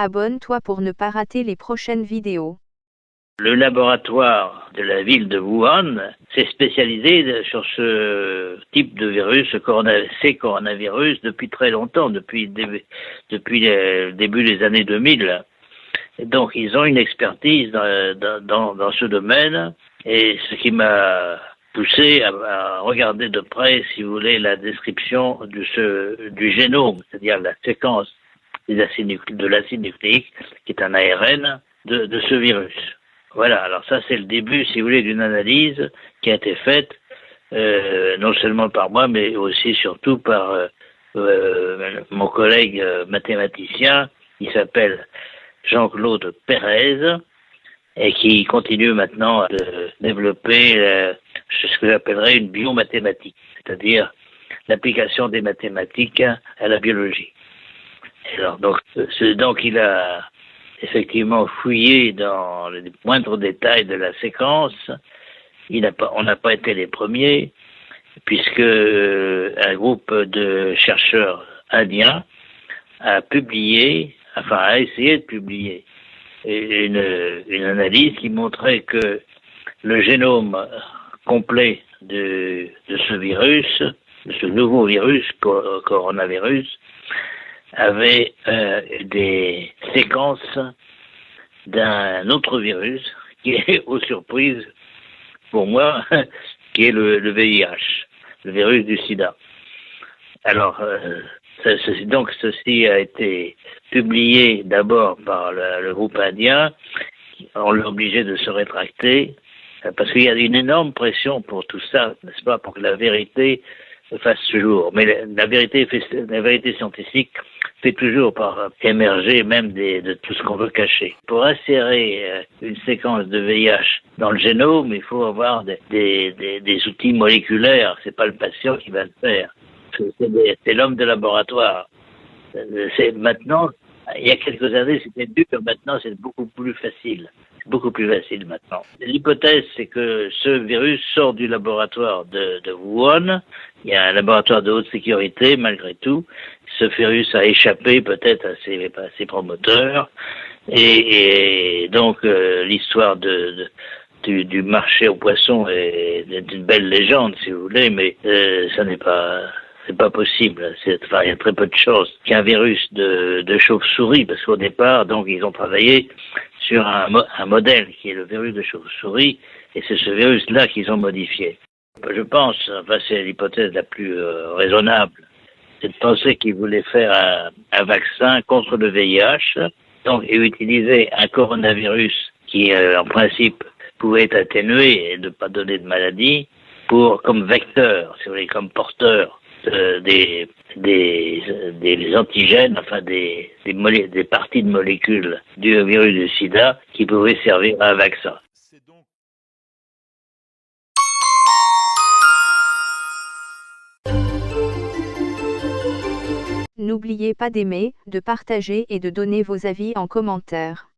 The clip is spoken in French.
Abonne-toi pour ne pas rater les prochaines vidéos. Le laboratoire de la ville de Wuhan s'est spécialisé sur ce type de virus, ces coronavirus, depuis très longtemps, depuis le début des années 2000. Et donc, ils ont une expertise dans ce domaine, et ce qui m'a poussé à regarder de près, si vous voulez, la description du génome, c'est-à-dire la séquence de l'acide nucléique, qui est un ARN, de ce virus. Voilà, alors ça c'est le début, si vous voulez, d'une analyse qui a été faite, non seulement par moi, mais aussi surtout par mon collègue mathématicien, qui s'appelle Jean-Claude Pérez, et qui continue maintenant à développer ce que j'appellerais une biomathématique, c'est-à-dire l'application des mathématiques à la biologie. Alors, donc il a effectivement fouillé dans les moindres détails de la séquence. On n'a pas été les premiers, puisque un groupe de chercheurs indiens a essayé de publier une analyse qui montrait que le génome complet de ce virus, de ce nouveau virus, coronavirus, avait des séquences d'un autre virus qui est, aux surprises pour moi, qui est le VIH, le virus du sida. Alors, donc ceci a été publié d'abord par le groupe indien. On l'a obligé de se rétracter parce qu'il y a une énorme pression pour tout ça, n'est-ce pas, pour que la vérité fasse jour. Mais la vérité scientifique fait toujours par émerger même de tout ce qu'on veut cacher. Pour insérer une séquence de VIH dans le génome, il faut avoir des outils moléculaires. C'est pas le patient qui va le faire. C'est l'homme de laboratoire. Maintenant, il y a quelques années, c'était dur, maintenant c'est beaucoup plus facile. Beaucoup plus facile maintenant. L'hypothèse, c'est que ce virus sort du laboratoire de Wuhan. Il y a un laboratoire de haute sécurité, malgré tout. Ce virus a échappé peut-être à ses promoteurs. Et donc, l'histoire du marché aux poissons est une belle légende, si vous voulez, mais ça n'est pas... C'est pas possible. Il y a très peu de chances qu'un virus de chauve-souris, parce qu'au départ, donc, ils ont travaillé sur un modèle qui est le virus de chauve-souris, et c'est ce virus-là qu'ils ont modifié. Je pense, c'est l'hypothèse la plus raisonnable, c'est de penser qu'ils voulaient faire un vaccin contre le VIH, donc, et utiliser un coronavirus qui, en principe, pouvait être atténué et ne pas donner de maladie, comme vecteur, si vous voulez, comme porteur des antigènes, enfin des parties de molécules du virus du sida qui pouvaient servir à un vaccin. N'oubliez pas d'aimer, de partager et de donner vos avis en commentaire.